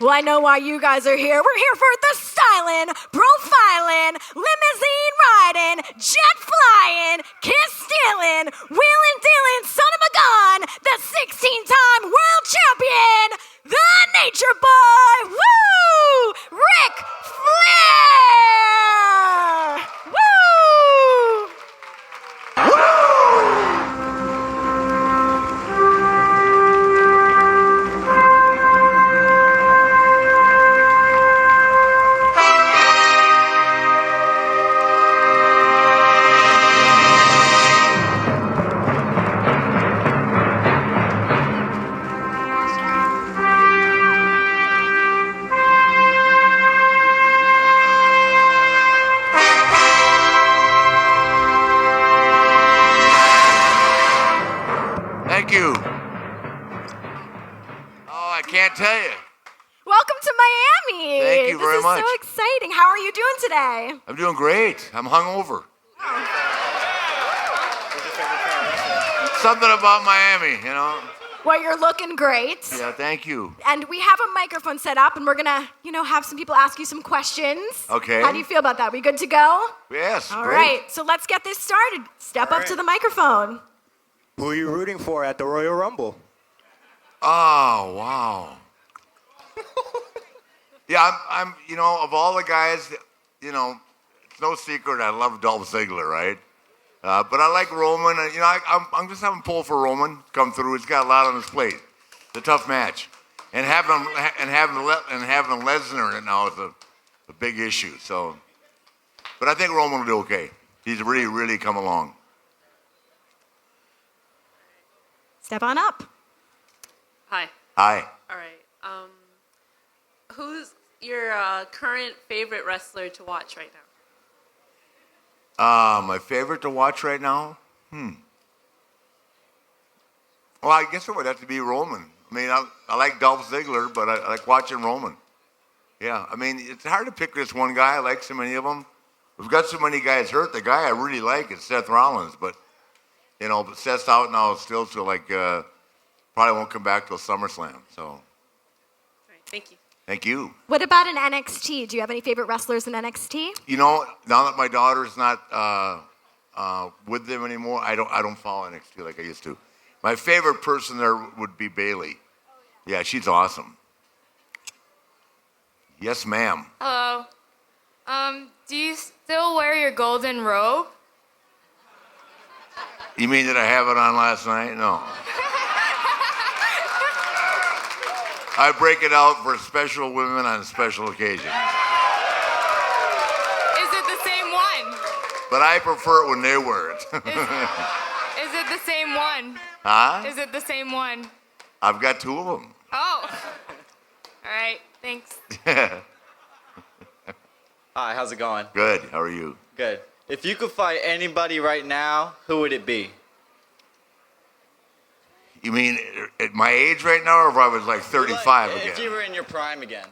Well, I know why you guys are here. We're here for the styling, profiling, limousine riding, jet flying, kiss stealing, wheeling dealing son of a gun, the 16-time world champion, the Nature Boy, woo! Ric Flair! Woo! Thank you. Oh, I can't tell you. Welcome to Miami. Thank you very much. This is so exciting. How are you doing today? I'm doing great. I'm hungover. Something about Miami, you know? Well, you're looking great. Yeah, thank you. And we have a microphone set up, and we're gonna, have some people ask you some questions. Okay. How do you feel about that? We good to go? Yes, All great. right, so let's get this started. Step up to the microphone. Who are you rooting for at the Royal Rumble? Oh, wow. Yeah, I'm of all the guys, it's no secret I love Dolph Ziggler, right? But I like Roman, and I'm just having a pull for Roman come through. He's got a lot on his plate. It's a tough match, and having Lesnar in it now is a big issue. So, but I think Roman will do okay. He's really, really come along. Step on up. Hi. Hi. All right. Who's your current favorite wrestler to watch right now? My favorite to watch right now? Well, I guess it would have to be Roman. I mean, I like Dolph Ziggler, but I like watching Roman. Yeah, I mean, it's hard to pick this one guy. I like so many of them. We've got so many guys hurt. The guy I really like is Seth Rollins, but Seth's out now still, so probably won't come back till SummerSlam. So. All right. Thank you. Thank you. What about in NXT? Do you have any favorite wrestlers in NXT? Now that my daughter's not with them anymore, I don't follow NXT like I used to. My favorite person there would be Bayley. Yeah, she's awesome. Yes, ma'am. Hello. Do you still wear your golden robe? You mean that I have it on last night? No. I break it out for special women on special occasions. Is it the same one? But I prefer it when they wear it. Is it the same one? Huh? Is it the same one? I've got two of them. Oh. All right. Thanks. Hi, how's it going? Good. How are you? Good. If you could fight anybody right now, who would it be? You mean at my age right now, or if I was like 35 again? If you were in your prime again.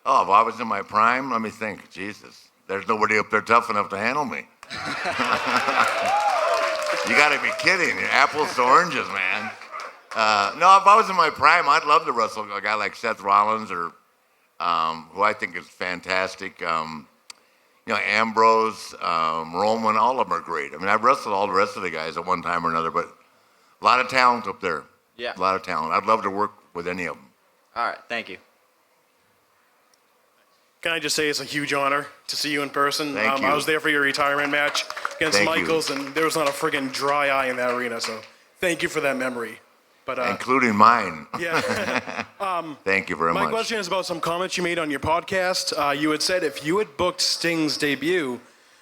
Oh, if I was in my prime, let me think. Jesus, there's nobody up there tough enough to handle me. You got to be kidding. Apples to oranges, man. No, if I was in my prime, I'd love to wrestle a guy like Seth Rollins or who I think is fantastic. Ambrose, Roman, all of them are great. I mean, I've wrestled all the rest of the guys at one time or another, but a lot of talent up there. Yeah. A lot of talent. I'd love to work with any of them. All right, thank you. Can I just say it's a huge honor to see you in person. Thank you. I was there for your retirement match against Thank Michaels, you. and there was not a friggin' dry eye in that arena, so thank you for that memory. But Including mine. yeah. Thank you very much. My question is about some comments you made on your podcast. You had said if you had booked Sting's debut,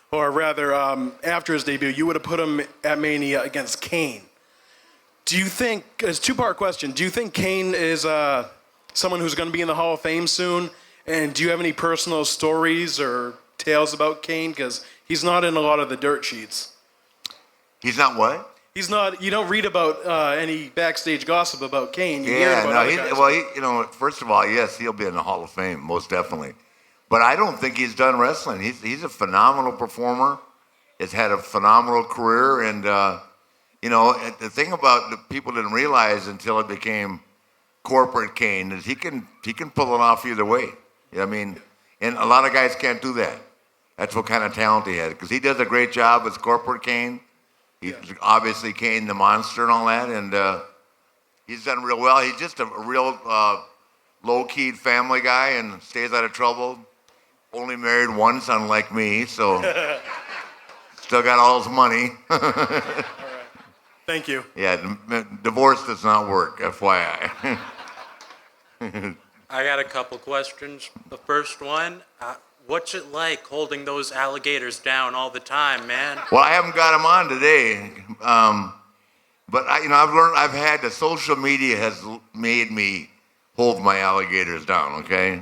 or rather after his debut, you would have put him at Mania against Kane. Do you think, it's a two-part question, do you think Kane is someone who's going to be in the Hall of Fame soon? And do you have any personal stories or tales about Kane? Because he's not in a lot of the dirt sheets. He's not what? He's not, you don't read about any backstage gossip about Kane. You hear about other guys. First of all, yes, he'll be in the Hall of Fame, most definitely. But I don't think he's done wrestling. He's a phenomenal performer. Has had a phenomenal career, and the thing about the people didn't realize until it became corporate Kane is he can pull it off either way. I mean, and a lot of guys can't do that. That's what kind of talent he has, because he does a great job as corporate Kane. He's obviously Kane the monster and all that, and he's done real well. He's just a real low-keyed family guy and stays out of trouble. Only married once, unlike me, so still got all his money. All right. Thank you. Yeah, divorce does not work, FYI. I got a couple questions. The first one, what's it like holding those alligators down all the time, man? Well, I haven't got him on today, but I've had the social media has made me hold my alligators down. Okay,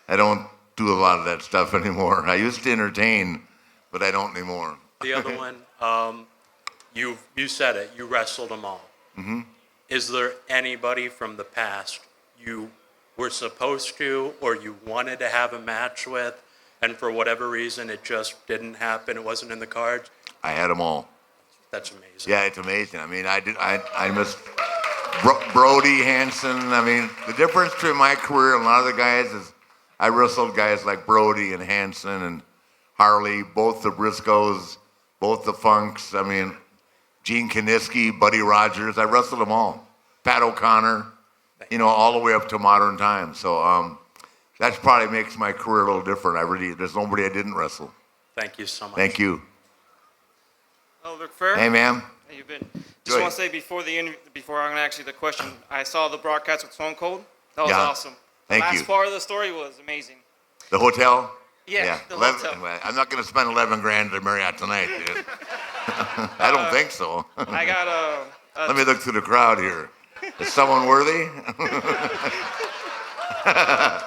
I don't do a lot of that stuff anymore. I used to entertain, but I don't anymore. The other one, you said it. You wrestled them all. Mm-hmm. Is there anybody from the past you were supposed to or you wanted to have a match with, and for whatever reason it just didn't happen? It wasn't in the cards. I had them all. That's amazing. Yeah, it's amazing. I mean, I missed Brody, Hansen. I mean, the difference between my career and a lot of the guys is I wrestled guys like Brody and Hansen and Harley, both the Briscoes, both the Funks. I mean, Gene Kiniski, Buddy Rogers. I wrestled them all. Pat O'Connor, all the way up to modern times. So that probably makes my career a little different. There's nobody I didn't wrestle. Thank you so much. Thank you. Hello, Ric Flair. Hey, ma'am. How you been? Just want to say before the interview, before I'm gonna ask you the question, I saw the broadcast with Stone Cold. That was awesome. The Thank you. last part of the story was amazing. The hotel? Yeah, the hotel. I'm not going to spend $11,000 at the Marriott tonight, dude. I don't think so. I got Let me look through the crowd here. Is someone worthy? I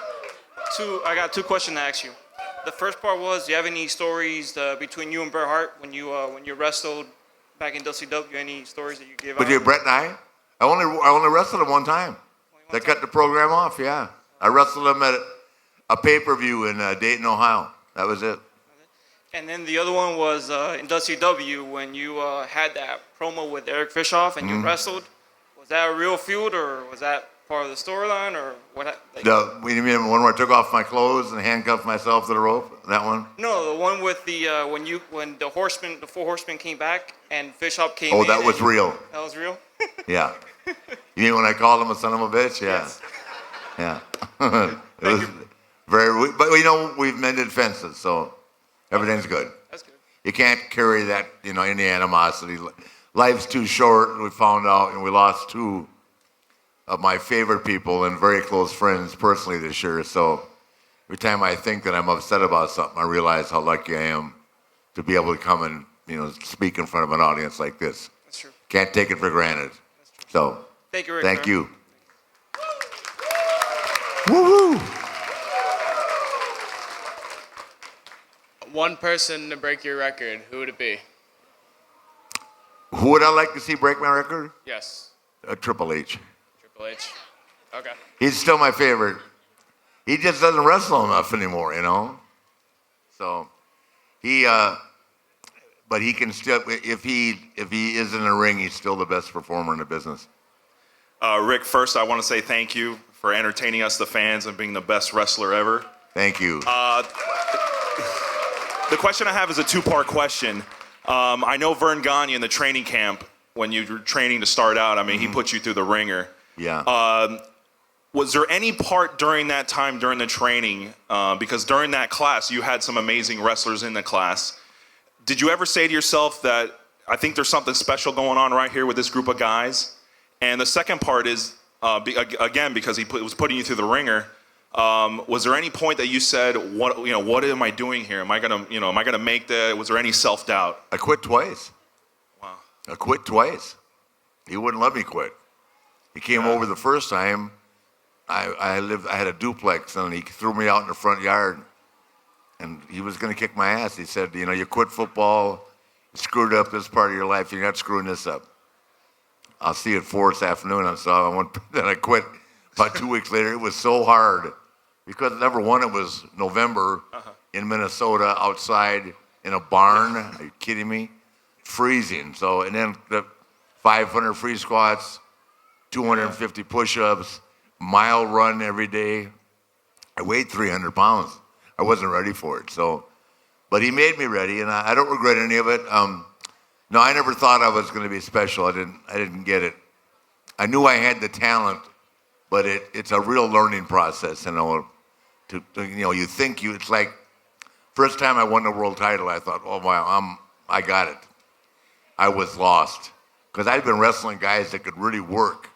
got two questions to ask you. The first part was, do you have any stories between you and Bret Hart when you wrestled back in WCW? Any stories that you give out? Between Brett and I only wrestled him one time. They cut the program off, yeah. I wrestled him at a pay-per-view in Dayton, Ohio. That was it. And then the other one was in WCW when you had that promo with Eric Bischoff and you wrestled. Was that a real feud or was that part of the storyline or what? You mean the one where I took off my clothes and handcuffed myself to the rope? That one? No, the one with the when the four horsemen came back and Bischoff came in. Oh, that was real. That was real? Yeah. You mean when I called him a son of a bitch? Yeah. Yes. Yeah. It was but we've mended fences, so everything's good. That's good. You can't carry that, any animosity. Life's too short, we found out, and we lost two of my favorite people and very close friends personally this year. So every time I think that I'm upset about something, I realize how lucky I am to be able to come and, speak in front of an audience like this. That's true. Can't take it for granted. So, Thank you, Ric thank Flair. you. Woo-hoo! One person to break your record, who would it be? Who would I like to see break my record? Yes. Triple H. Triple H. Okay. He's still my favorite. He just doesn't wrestle enough anymore, So but he can still, if he is in the ring, he's still the best performer in the business. Rick, first I want to say thank you for entertaining us, the fans, and being the best wrestler ever. Thank you. The question I have is a two-part question. I know Vern Gagne in the training camp, when you were training to start out, he put you through the ringer. Yeah. Was there any part during that time, during the training, because during that class, you had some amazing wrestlers in the class. Did you ever say to yourself that, I think there's something special going on right here with this group of guys? And the second part is, again, because he was putting you through the ringer, was there any point that you said, what am I doing here? Am I gonna make was there any self-doubt? I quit twice. Wow. I quit twice. He wouldn't let me quit. He came over the first time. I had a duplex, and he threw me out in the front yard, and he was going to kick my ass. He said, you quit football, you screwed up this part of your life, you're not screwing this up. I'll see you at 4 this afternoon. Then I quit. About 2 weeks later, it was so hard because number one, it was November in Minnesota outside in a barn. Are you kidding me? Freezing. So, and then the 500 free squats, 250 push-ups, mile run every day. I weighed 300 pounds. I wasn't ready for it. But he made me ready, and I don't regret any of it. No, I never thought I was going to be special. I didn't get it. I knew I had the talent, but it's a real learning process. You think it's like first time I won the world title, I thought, oh wow, I got it. I was lost because I'd been wrestling guys that could really work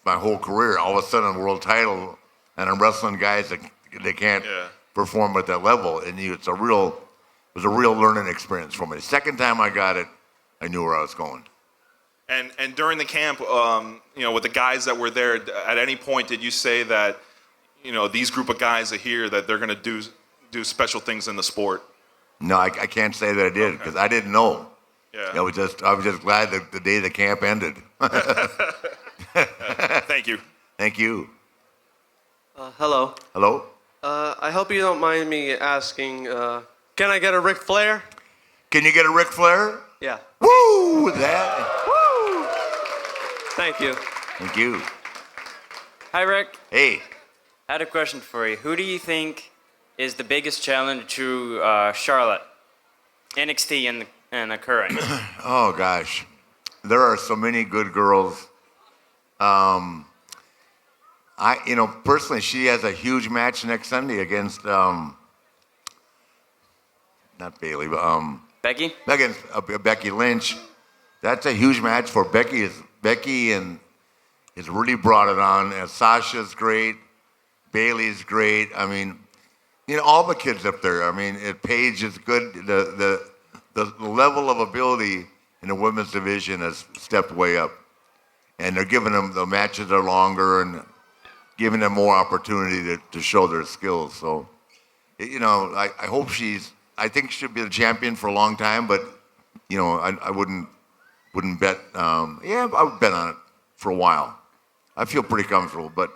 my whole career. All of a sudden, world title, and I'm wrestling guys that they can't perform at that level. And it was a real learning experience for me. The second time I got it, I knew where I was going. And during the camp, with the guys that were there, at any point did you say that, these group of guys are here that they're going to do special things in the sport? No, I can't say that I did because I didn't know. Yeah. I was just glad that the day the camp ended. Thank you. Thank you. Hello. Hello. I hope you don't mind me asking, can I get a Ric Flair? Can you get a Ric Flair? Yeah. Woo! That. Woo! Thank you. Thank you. Hi, Rick. Hey. I had a question for you. Who do you think is the biggest challenge to Charlotte, NXT and the current? Oh gosh, there are so many good girls. Personally, she has a huge match next Sunday against not Bailey, but Becky. Against Becky Lynch. That's a huge match for Becky. Becky has really brought it on. And Sasha's great. Bailey's great. I mean, all the kids up there. I mean, Paige is good. The level of ability in the women's division has stepped way up, and they're giving them the matches are longer and giving them more opportunity to show their skills. So, I hope I think she'll be the champion for a long time, but I wouldn't bet. I would bet on it for a while. I feel pretty comfortable, but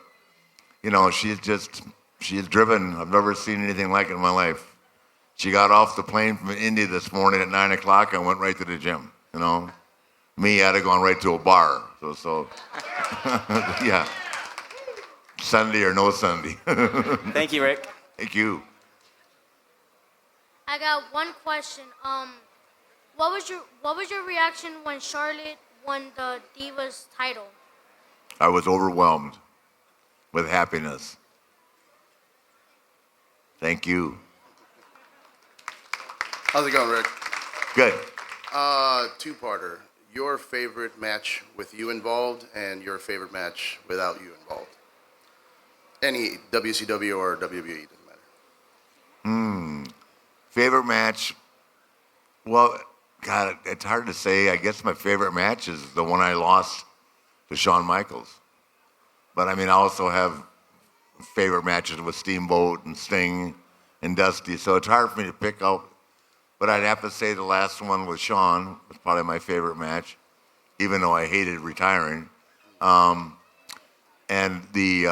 she's driven. I've never seen anything like it in my life. She got off the plane from Indy this morning at 9 o'clock and went right to the gym. Me, I'd have gone right to a bar. So yeah. Sunday or no Sunday. Thank you, Rick. Thank you. I got one question. What was your reaction when Charlotte won the Divas title? I was overwhelmed with happiness. Thank you. How's it going, Rick? Good. Two-parter. Your favorite match with you involved and your favorite match without you involved. Any WCW or WWE, doesn't matter. Favorite match? Well, God, it's hard to say. I guess my favorite match is the one I lost to Shawn Michaels. But I also have favorite matches with Steamboat and Sting and Dusty, so it's hard for me to pick out. But I'd have to say the last one with Shawn was probably my favorite match, even though I hated retiring. And the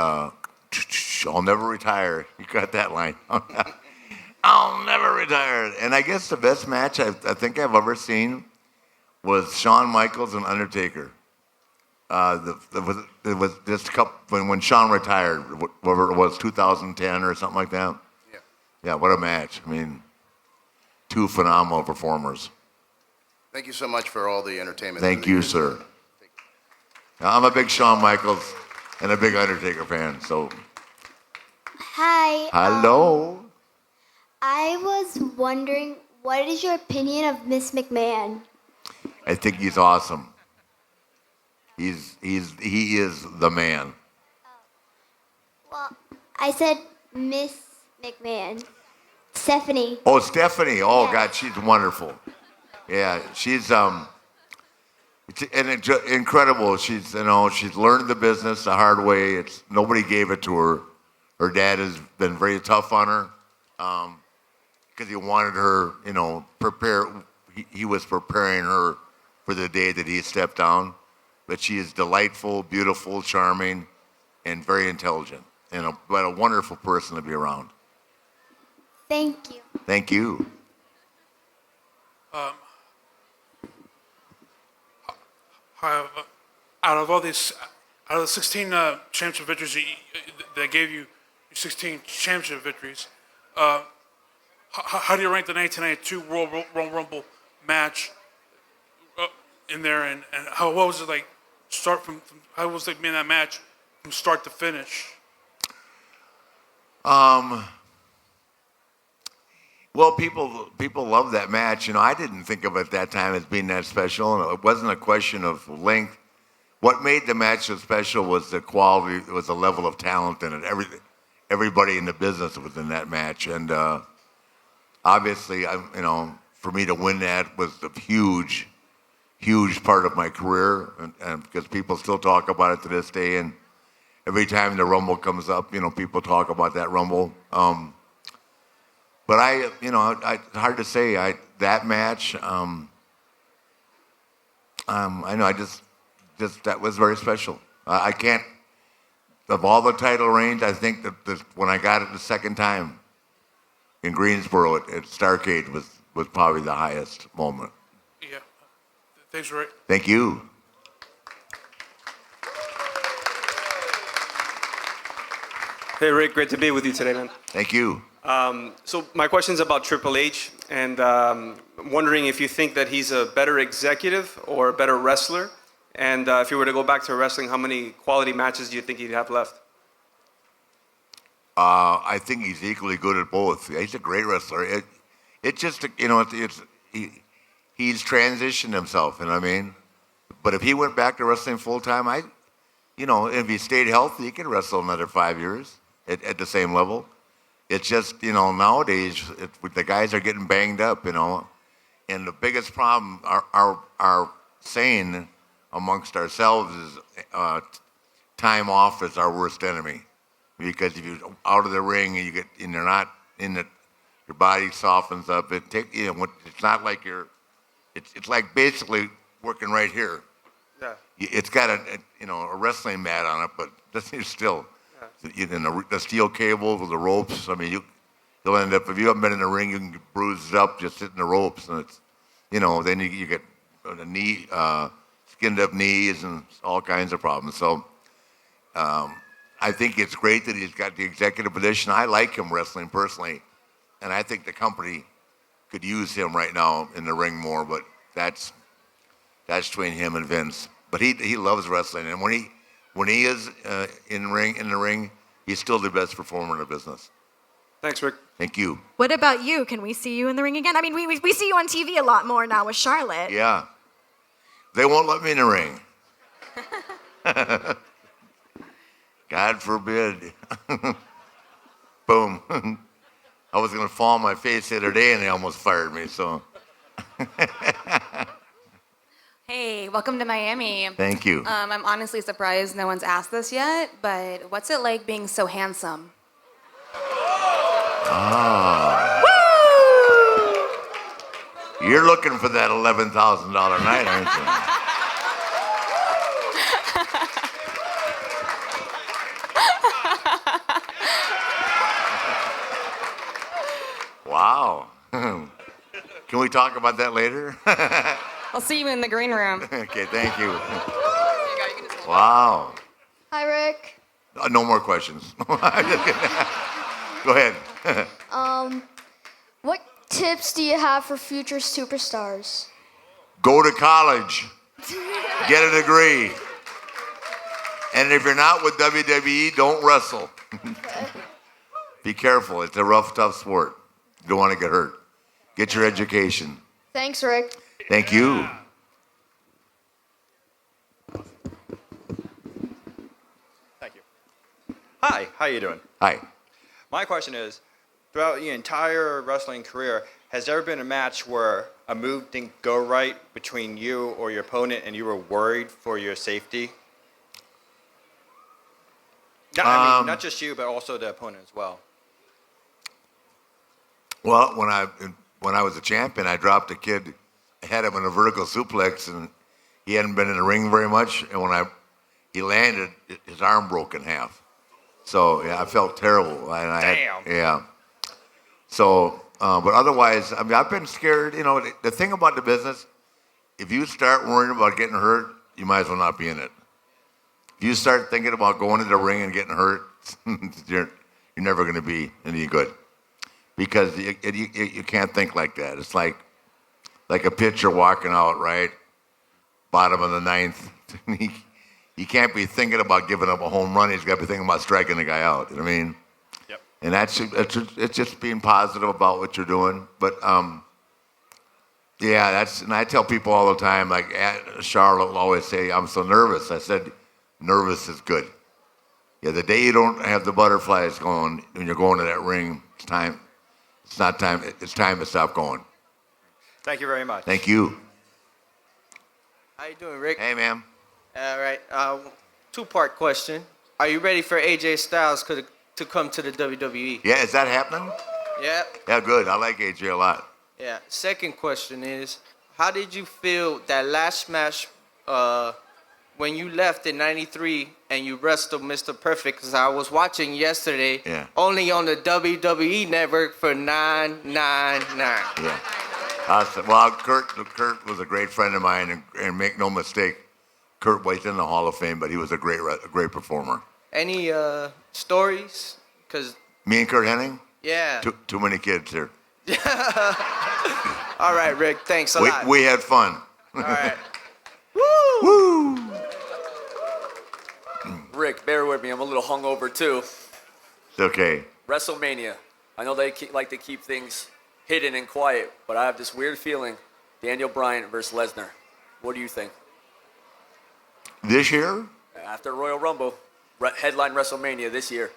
I'll never retire. You got that line. I'll never retire. And I guess the best match I think I've ever seen was Shawn Michaels and Undertaker. It was just a couple when Shawn retired, whatever it was, 2010 or something like that. Yeah, what a match. Two phenomenal performers. Thank you so much for all the entertainment. Thank you, sir. I'm a big Shawn Michaels and a big Undertaker fan, so. Hi. Hello. I was wondering, what is your opinion of Miss McMahon? I think he's awesome. He is the man. Well, I said Miss McMahon. Stephanie. Oh, Stephanie. Oh, Yeah. God, she's wonderful. Yeah, she's incredible. She's learned the business the hard way. Nobody gave it to her. Her dad has been very tough on her because he wanted her, prepare. He was preparing her for the day that he stepped down. But she is delightful, beautiful, charming, and very intelligent, and a wonderful person to be around. Thank you. Thank you. However, out of all this, Out of the 16 championship victories they gave you, 16 championship victories, how do you rank the 1992 Royal Rumble match in there, and what was it like? How was it being that match from start to finish? Well, people love that match. I didn't think of it at that time as being that special, and it wasn't a question of length. What made the match so special was the quality, was the level of talent in it. Everybody in the business was in that match, and obviously, for me to win that was a huge part of my career, and because people still talk about it to this day, and every time the Rumble comes up, people talk about that Rumble. But it's hard to say. That match, I know, just that was very special. I can't, of all the title reigns, I think that when I got it the second time in Greensboro at Starrcade was probably the highest moment. Yeah. Thanks, Rick. Thank you. Hey, Rick, great to be with you today, man. Thank you. So my question's about Triple H, and I'm wondering if you think that he's a better executive or a better wrestler, and if you were to go back to wrestling, how many quality matches do you think he'd have left? I think he's equally good at both. He's a great wrestler. He's transitioned himself, But if he went back to wrestling full time, if he stayed healthy, he could wrestle another 5 years at the same level. It's just, nowadays, the guys are getting banged up, And the biggest problem, our saying amongst ourselves is time off is our worst enemy. Because if you're out of the ring and you're not in it, your body softens up. It's not like it's like basically working right here. Yeah. It's got a wrestling mat on it, but it's still. The steel cable with the ropes. You'll end up, if you haven't been in the ring, you can get bruised up just hitting the ropes, and it's, then you get the knee, skinned up knees and all kinds of problems. So I think it's great that he's got the executive position. I like him wrestling personally, and I think the company could use him right now in the ring more. But that's between him and Vince. But he loves wrestling, and when he is in the ring, he's still the best performer in the business. Thanks, Rick. Thank you. What about you? Can we see you in the ring again? We see you on TV a lot more now with Charlotte. Yeah. They won't let me in the ring. God forbid. Boom. I was going to fall on my face the other day, and they almost fired me, so. Hey, welcome to Miami. Thank you. I'm honestly surprised no one's asked this yet, but what's it like being so handsome? You're looking for that $11,000 night, aren't you? Wow. Can we talk about that later? I'll see you in the green room. Okay, thank you. Wow. Hi, Rick. No more questions. Go ahead. What tips do you have for future superstars? Go to college. Get a degree. And if you're not with WWE, don't wrestle. Be careful. It's a rough, tough sport. You don't want to get hurt. Get your education. Thanks, Rick. Thank you. Thank you. Hi, how you doing? Hi. My question is, throughout your entire wrestling career, has there ever been a match where a move didn't go right between you or your opponent and you were worried for your safety? Not just you, but also the opponent as well. Well, when I was a champion, I dropped a kid, had him in a vertical suplex, and he hadn't been in the ring very much. And when he landed, his arm broke in half. So yeah, I felt terrible. Damn. So, but otherwise, I've been scared. The thing about the business, if you start worrying about getting hurt, you might as well not be in it. If you start thinking about going to the ring and getting hurt, you're never going to be any good. Because you can't think like that. It's like a pitcher walking out, right? Bottom of the ninth. He can't be thinking about giving up a home run. He's got to be thinking about striking the guy out. You know what I mean? Yep. And it's just being positive about what you're doing. But yeah, and I tell people all the time, like Charlotte will always say, "I'm so nervous." I said, "Nervous is good." Yeah, the day you don't have the butterflies going when you're going to that ring, it's time. It's not time. It's time to stop going. Thank you very much. Thank you. How you doing, Rick? Hey, man. All right. Two-part question. Are you ready for AJ Styles to come to the WWE? Yeah, is that happening? Yeah. Yeah, good. I like AJ a lot. Yeah. Second question is, how did you feel that last match when you left in '93 and you wrestled Mr. Perfect? Because I was watching yesterday, only on the WWE Network for $9.99. Yeah. Awesome. Well, Kurt was a great friend of mine, and make no mistake, Kurt White's in the Hall of Fame, but he was a great performer. Any stories? Because Me and Kurt Hennig? yeah. Too many kids here. All right, Rick. Thanks a lot. We had fun. All right. Woo! Rick, bear with me. I'm a little hungover too. It's okay. WrestleMania. I know they like to keep things hidden and quiet, but I have this weird feeling. Daniel Bryan versus Lesnar. What do you think? This year? After Royal Rumble, headline WrestleMania this year.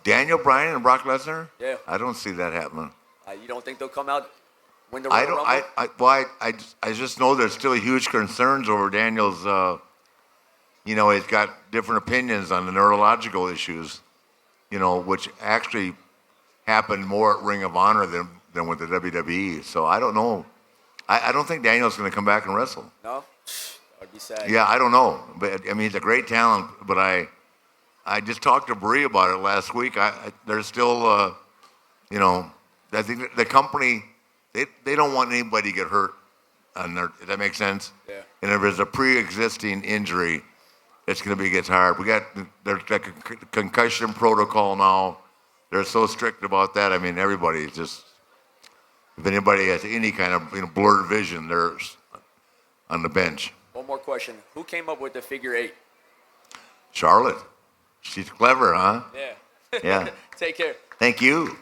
Daniel Bryan and Brock Lesnar? Yeah. I don't see that happening. You don't think they'll come out, win the Royal Rumble? I just know there's still huge concerns over Daniel's, he's got different opinions on the neurological issues, which actually happened more at Ring of Honor than with the WWE. So I don't know. I don't think Daniel's going to come back and wrestle. No? That would be sad. Yeah, I don't know. But, he's a great talent, but I just talked to Brie about it last week. There's still, I think the company, they don't want anybody to get hurt. Does that make sense? Yeah. And if there's a pre-existing injury, it's going to get hard. There's like a concussion protocol now. They're so strict about that. I mean, everybody's just, if anybody has any kind of blurred vision, they're on the bench. One more question. Who came up with the figure 8? Charlotte. She's clever, huh? Yeah. Yeah. Take care. Thank you.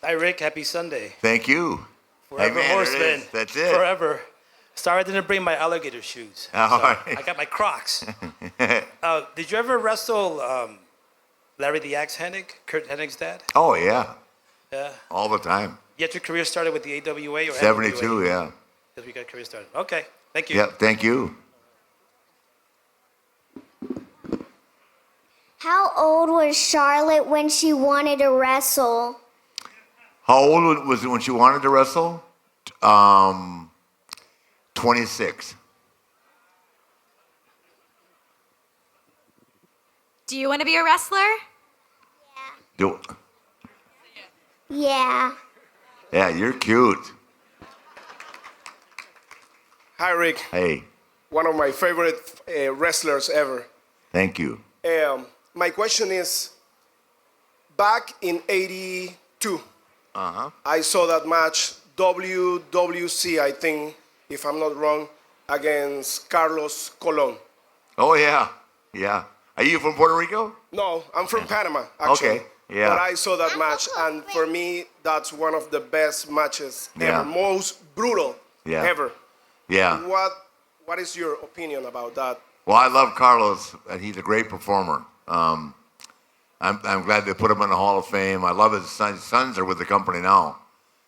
Hi, Rick. Happy Sunday. Thank you. Forever Hey, man, horseman. That's it. Forever. Sorry I didn't bring my alligator shoes. All So right. I got my Crocs. Did you ever wrestle Larry the Axe Hennig, Kurt Hennig's dad? Oh, yeah. Yeah. All the time. Yet your career started with the AWA or 72, NWA? yeah. That's where your career started. Okay. Thank you. Yep, thank you. How old was Charlotte when she wanted to wrestle? How old was it when she wanted to wrestle? 26. Do you want to be a wrestler? Do, Yeah. yeah, you're cute. Hi, Rick. Hey, One of my favorite wrestlers ever. thank you. My question is, back in '82, Uh-huh. I saw that match, WWC, I think, if I'm not wrong, against Carlos Colon. Oh, yeah. Yeah. Are you from Puerto Rico? No, I'm from Panama, actually. Okay, yeah. But I saw that match, and for me, that's one of the best matches Yeah. ever. Most brutal Yeah. ever. Yeah. What is your opinion about that? Well, I love Carlos, and he's a great performer. I'm glad they put him in the Hall of Fame. I love his son. His sons are with the company now.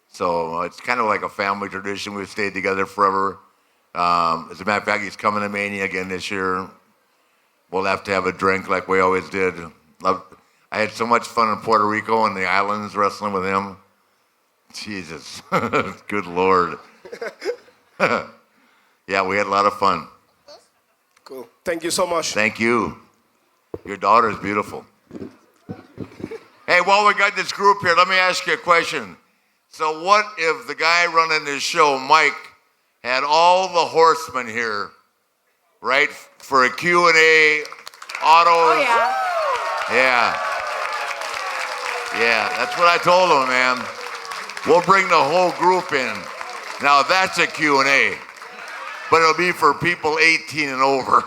So it's kind of like a family tradition. We've stayed together forever. As a matter of fact, he's coming to Mania again this year. We'll have to have a drink like we always did. I had so much fun in Puerto Rico and the islands wrestling with him. Jesus. Good Lord. Yeah, we had a lot of fun. Cool. Thank you so much. Thank you. Your daughter is beautiful. Hey, while we got this group here, let me ask you a question. So what if the guy running this show, Mike, had all the horsemen here, right, for a Q&A, autos. Oh, yeah. Yeah. Yeah, that's what I told them, man. We'll bring the whole group in. Now that's a Q&A, but it'll be for people 18 and over.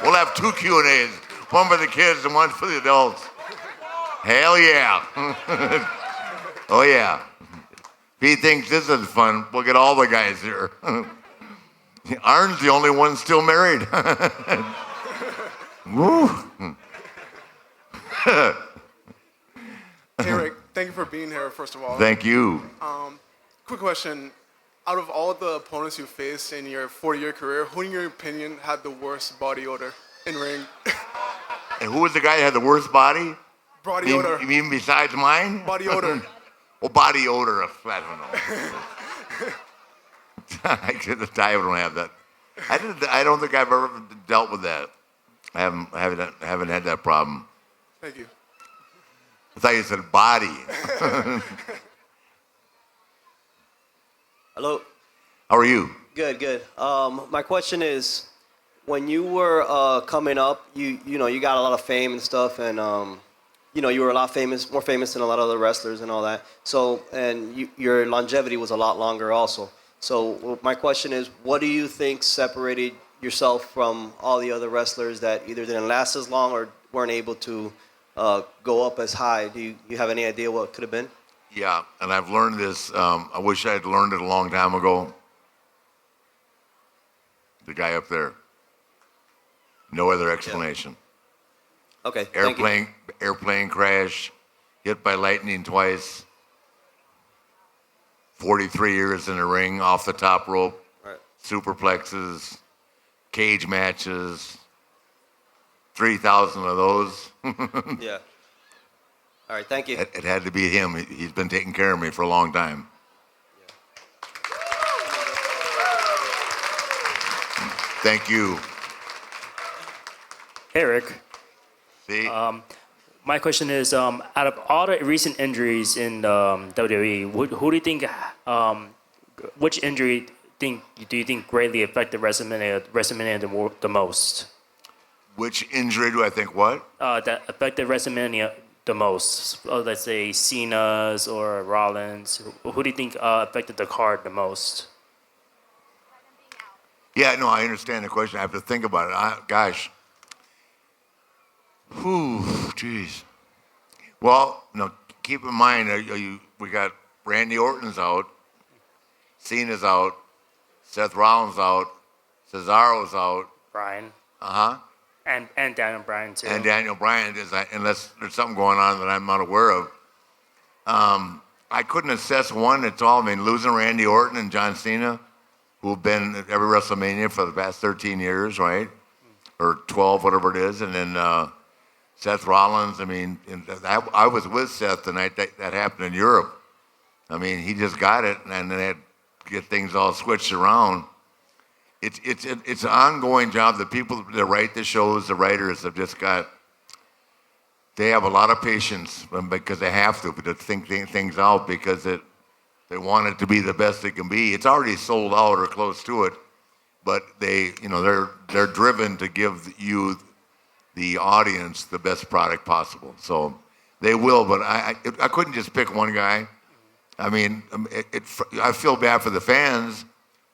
We'll have 2 Q&As, one for the kids and one for the adults. Hell yeah. Oh yeah. If he thinks this is fun, we'll get all the guys here. Arn's the only one still married. Woo. Hey, Rick, thank you for being here, first of all. Thank you. Quick question. Out of all the opponents you faced in your 40-year career, who, in your opinion, had the worst body odor in ring? And who was the guy that had the worst body? Body odor. You mean besides mine? Body odor. Well, body odor, I don't know. I don't have that. I don't think I've ever dealt with that. I haven't had that problem. Thank you. I thought you said body. Hello. How are you? Good, good. My question is, when you were coming up, you got a lot of fame and stuff, and you were more famous than a lot of other wrestlers and all that. So, and your longevity was a lot longer also. So, my question is, what do you think separated yourself from all the other wrestlers that either didn't last as long or weren't able to go up as high? Do you have any idea what could have been? Yeah, and I've learned this. I wish I had learned it a long time ago. The guy up there. No other explanation. Yeah. Okay. Airplane crash, hit by lightning twice. 43 years in the ring, off the top rope, right. Superplexes, cage matches, 3,000 of those. Yeah. All right, thank you. It had to be him. He's been taking care of me for a long time. Yeah. Thank you. Hey, Rick. See? My question is, out of all the recent injuries in WWE, who do you think, which injury do you think greatly affected WrestleMania the most? Which injury do I think what? That affected WrestleMania the most? Let's say Cena's or Rollins. Who do you think affected the card the most? Yeah, no, I understand the question. I have to think about it. Gosh. Whew, jeez. Well, no, keep in mind, we got Randy Orton's out, Cena's out, Seth Rollins out, Cesaro's out. Bryan. Uh-huh. And Daniel Bryan, too. And Daniel Bryan, unless there's something going on that I'm not aware of. I couldn't assess one at all. I mean, losing Randy Orton and John Cena, who've been at every WrestleMania for the past 13 years, right? Or 12, whatever it is. And then Seth Rollins, I mean, I was with Seth the night that happened in Europe. I mean, he just got it, and then had to get things all switched around. It's an ongoing job. The people that write the shows, the writers have just they have a lot of patience because they have to think things out because they want it to be the best it can be. It's already sold out or close to it, but they're driven to give you, the audience, the best product possible. So they will, but I couldn't just pick one guy. I mean, I feel bad for the fans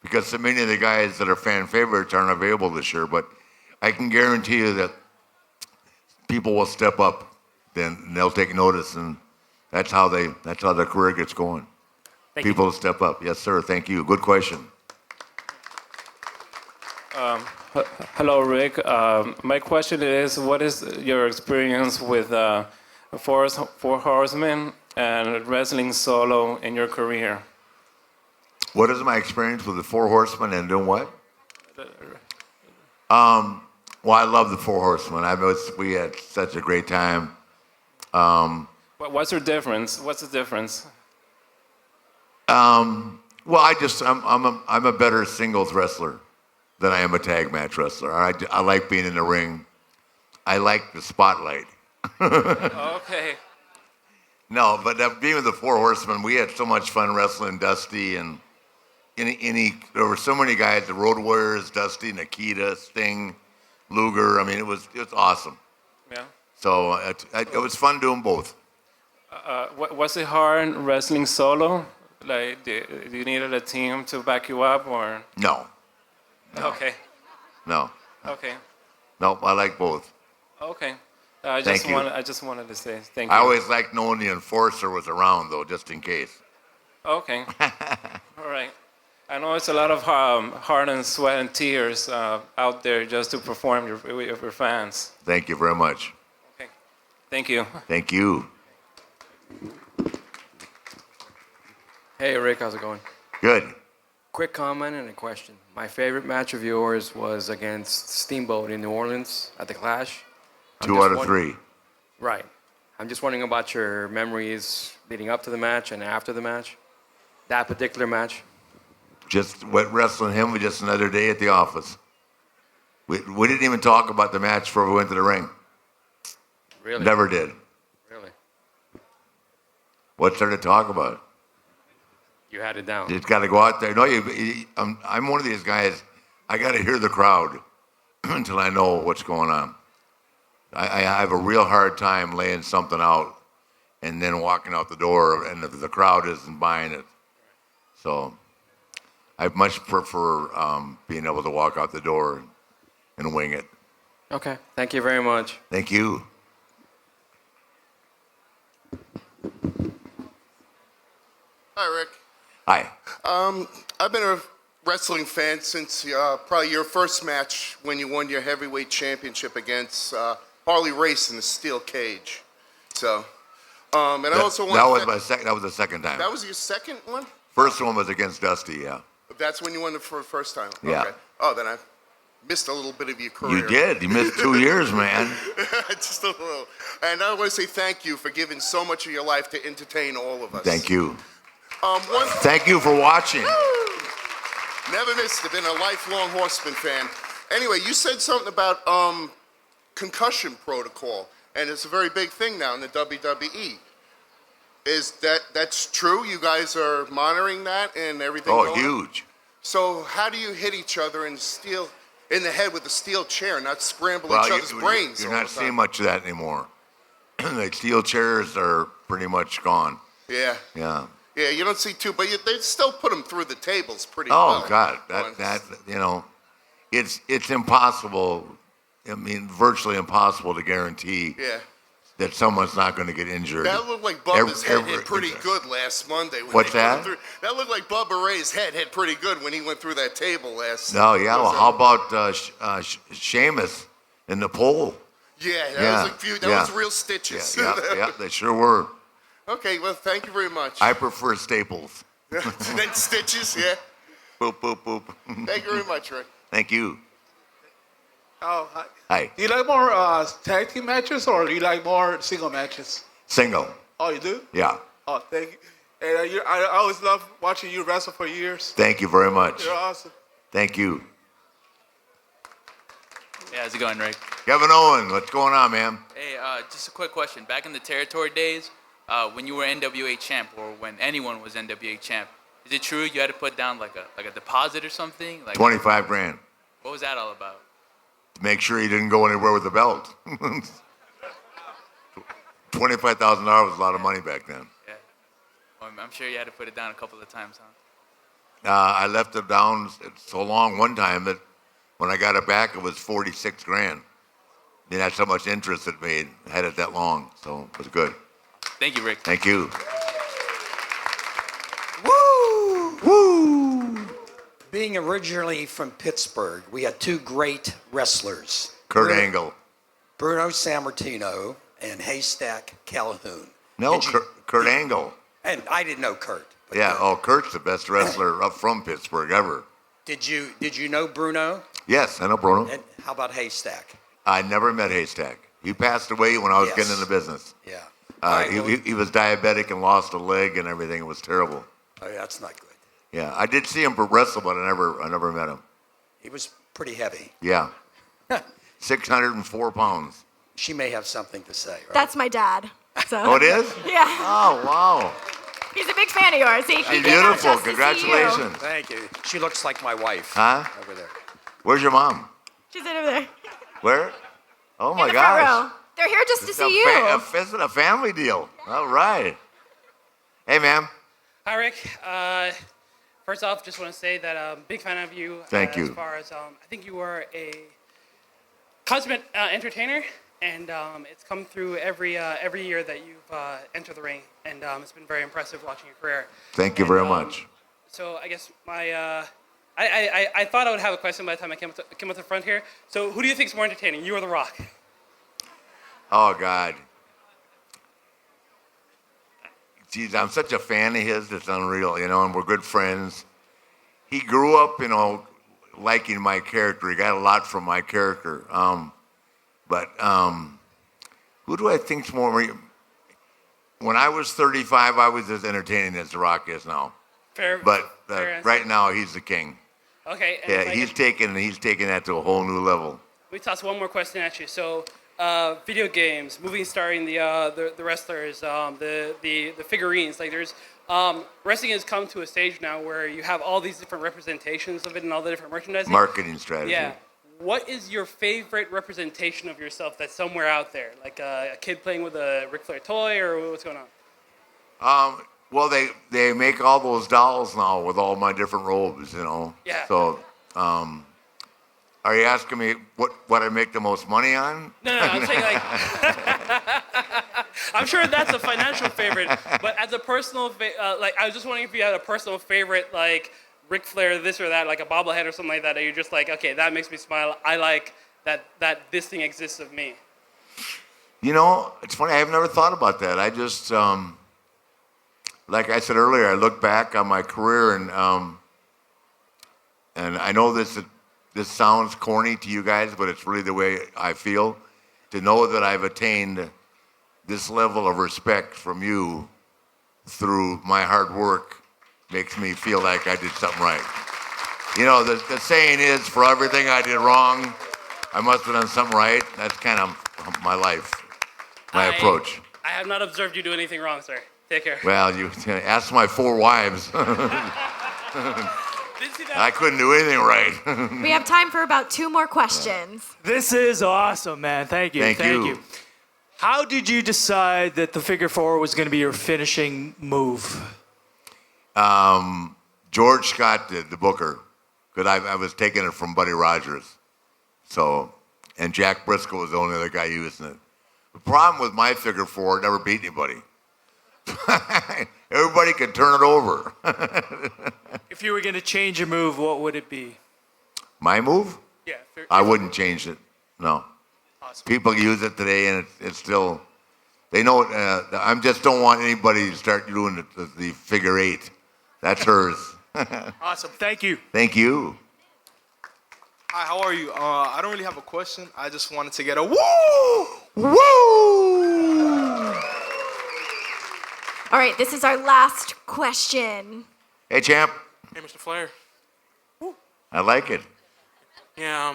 because so many of the guys that are fan favorites aren't available this year, but I can guarantee you that people will step up, then they'll take notice, and that's how their career gets going. People will step up. Yes, sir. Thank you. Good question. Hello, Rick. My question is, what is your experience with Four Horsemen and wrestling solo in your career? What is my experience with the Four Horsemen and doing what? Well, I love the Four Horsemen. We had such a great time. What's your difference? What's the difference? Well, I'm a better singles wrestler than I am a tag match wrestler. I like being in the ring. I like the spotlight. Okay. No, but being with the Four Horsemen, we had so much fun wrestling Dusty and there were so many guys, the Road Warriors, Dusty, Nikita, Sting, Luger. I mean, it was awesome. Yeah. So it was fun doing both. Was it hard wrestling solo? Like, do you needed a team to back you up, or? No. Okay. No. Okay. No, I like both. Okay. Thank you. I just wanted to say thank you. I always liked knowing the enforcer was around, though, just in case. Okay. All right. I know it's a lot of heart and sweat and tears out there just to perform with your fans. Thank you very much. Okay. Thank you. Thank you. Hey, Rick, how's it going? Good. Quick comment and a question. My favorite match of yours was against Steamboat in New Orleans at the Clash. 2 out of 3. Right. I'm just wondering about your memories leading up to the match and after the match. That particular match. Just went wrestling him just another day at the office. We didn't even talk about the match before we went to the ring. Really? Never did. Really? What's there to talk about? You had it down. You just got to go out there. No, I'm one of these guys. I got to hear the crowd until I know what's going on. I have a real hard time laying something out and then walking out the door, and if the crowd isn't buying it. So I much prefer being able to walk out the door and wing it. Okay. Thank you very much. Thank you. Hi, Rick. Hi. I've been a wrestling fan since probably your first match when you won your heavyweight championship against Harley Race in the steel cage. So, and I also want that was my second. That was the second time. That was your second one? First one was against Dusty. Yeah. That's when you won it for the first time. Yeah. Okay. Oh, then I missed a little bit of your career. You did. You missed 2 years, man. Just a little. And I want to say thank you for giving so much of your life to entertain all of us. Thank you. One. Thank you for watching. Never missed. I've been a lifelong Horseman fan. Anyway, you said something about concussion protocol, and it's a very big thing now in the WWE. Is that's true? You guys are monitoring that and everything? Oh, going on? huge. So how do you hit each other in the head with a steel chair, not scramble each other's brains? You're all not the time? seeing much of that anymore. Like steel chairs are pretty much gone. Yeah. Yeah. Yeah, you don't see two, but they still put them through the tables pretty well. Oh God, that it's impossible. I mean, virtually impossible to guarantee Yeah. that someone's not going to get injured. That looked like Bubba's head hit pretty good last Monday. When What's they put him that? through. That looked like Bubba Ray's head hit pretty good when he went through that table last. No, yeah. Well, how about Sheamus in the pole? Yeah, that was a few. That was real stitches. Yeah, they sure were. Okay, well, thank you very much. I prefer staples. Then stitches, yeah. Boop, boop, boop. Thank you very much, Rick. Thank you. Oh, hi. Hi. Do you like more tag team matches or do you like more single matches? Single. Oh, you do? Yeah. Oh, thank you. And I always love watching you wrestle for years. Thank you very much. You're awesome. Thank you. Hey, how's it going, Rick? Kevin Owen, what's going on, man? Hey, just a quick question. Back in the territory days, when you were NWA champ, or when anyone was NWA champ, is it true you had to put down like a deposit or something? Like 25 grand. What was that all about? To make sure he didn't go anywhere with the belt. $25,000 was a lot of money back then. Yeah. Well, I'm sure you had to put it down a couple of times, huh? I left it down so long one time that when I got it back, it was 46 grand. I mean, that's how much interest it made. I had it that long, so it was good. Thank you, Rick. Thank you. Woo! Woo! Being originally from Pittsburgh, we had two great wrestlers. Kurt Angle. Bruno Sammartino and Haystack Calhoun. No, Kurt Angle. And I didn't know Kurt. Yeah, Kurt's the best wrestler up from Pittsburgh ever. Did you know Bruno? Yes, I know Bruno. And how about Haystack? I never met Haystack. He passed away when I was getting into business. Yeah. He was diabetic and lost a leg and everything. It was terrible. Oh, yeah, that's not good. Yeah, I did see him wrestle, but I never met him. He was pretty heavy. Yeah. 604 pounds. She may have something to say, right? That's my dad. So. Oh, it is? Yeah. Oh, wow. He's a big fan of yours. He came out Beautiful. just to see you. Congratulations. Thank you. She looks like my wife. Huh? Over there. Where's your mom? She's over there. Where? Oh my In the front gosh. row. They're here just to It's see you. It's a family deal. All right. Hey, ma'am. Hi, Rick. First off, just want to say that I'm a big fan of you. Thank you. As far as I think you are a consummate entertainer, and it's come through every year that you've entered the ring, and it's been very impressive watching your career. Thank you very much. So I guess I thought I would have a question by the time I came up the front here. So who do you think is more entertaining, you or The Rock? Oh, God. Geez, I'm such a fan of his, it's unreal, and we're good friends. He grew up, liking my character. He got a lot from my character. But who do I think's more? When I was 35, I was as entertaining as The Rock is now. Fair. But fair answer. right now, he's the king. Okay. And Yeah, if I he's could- taking that to a whole new level. Let me toss one more question at you. So, video games, movies starring the wrestlers, the figurines. Like, there's wrestling has come to a stage now where you have all these different representations of it and all the different merchandising. Marketing strategy. Yeah. What is your favorite representation of yourself that's somewhere out there? Like a kid playing with a Ric Flair toy, or what's going on? Well, they make all those dolls now with all my different robes, Yeah. So, are you asking me what I make the most money on? No, I'm saying like, I'm sure that's a financial favorite, but as a personal, like I was just wondering if you had a personal favorite, like Ric Flair, this or that, like a bobblehead or something like that you're just like, okay, that makes me smile. I like that this thing exists of me. It's funny. I've never thought about that. I just, like I said earlier, I look back on my career and I know this sounds corny to you guys, but it's really the way I feel. To know that I've attained this level of respect from you through my hard work makes me feel like I did something right. The saying is, for everything I did wrong, I must have done something right. That's kind of my life, my approach. I have not observed you do anything wrong, sir. Take care. Well, you ask my 4 wives. I couldn't do anything right. We have time for about 2 more questions. This is awesome, man. Thank you. Thank you. How did you decide that the figure 4 was going to be your finishing move? George Scott did, the booker, because I was taking it from Buddy Rogers. So, and Jack Briscoe was the only other guy using it. The problem with my figure 4, it never beat anybody. Everybody could turn it over. If you were going to change a move, what would it be? My move? Yeah. I wouldn't change it. No. Awesome. People use it today, and it's still. They know. I just don't want anybody to start doing the figure 8. That's hers. Awesome. Thank you. Thank you. Hi, how are you? I don't really have a question. I just wanted to get a woo! Woo! All right, this is our last question. Hey, champ. Hey, Mr. Flair. I like it. Yeah,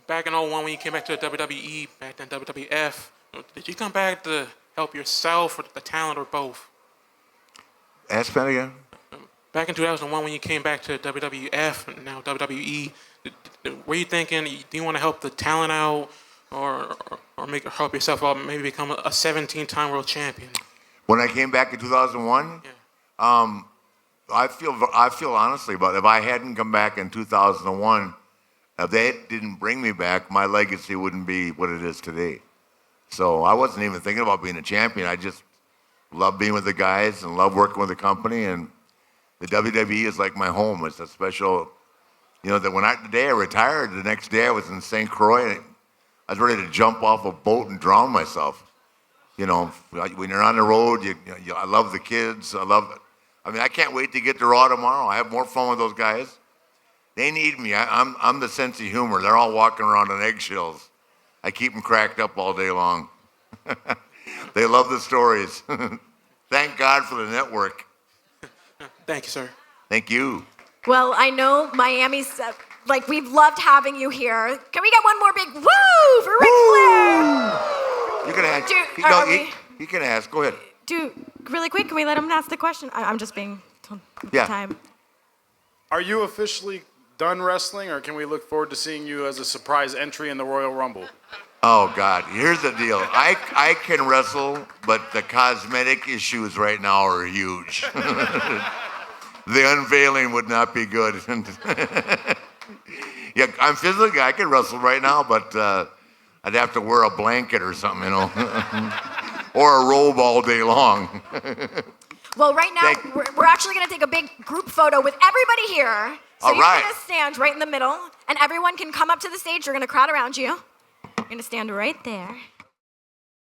back in 01 when you came back to the WWE, back then WWF, did you come back to help yourself or the talent or both? Ask that again. Back in 2001 when you came back to WWF and now WWE, were you thinking, do you want to help the talent out or help yourself out, maybe become a 17-time world champion? When I came back in 2001, I feel honestly about it. If I hadn't come back in 2001, if they didn't bring me back, my legacy wouldn't be what it is today. So I wasn't even thinking about being a champion. I just love being with the guys and love working with the company. And the WWE is like my home. It's a special, that the day I retired, the next day I was in St. Croix. And I was ready to jump off a boat and drown myself. When you're on the road, I love the kids. I can't wait to get to Raw tomorrow. I have more fun with those guys. They need me. I'm the sense of humor. They're all walking around on eggshells. I keep them cracked up all day long. They love the stories. Thank God for the network. Thank you, sir. Thank you. Well, I know Miami's, we've loved having you here. Can we get one more big woo for Ric Flair? You can ask. He can ask. Go ahead. really quick, can we let him ask the question? I'm just being told Yeah. time. Are you officially done wrestling, or can we look forward to seeing you as a surprise entry in the Royal Rumble? Oh God, here's the deal. I can wrestle, but the cosmetic issues right now are huge. The unveiling would not be good. Yeah, I'm physically, I can wrestle right now, but I'd have to wear a blanket or something, you know, or a robe all day long. Well, right now, we're actually going to take a big group photo with everybody here. So All you're right. going to stand right in the middle, and everyone can come up to the stage. You're going to crowd around you. You're going to stand right there.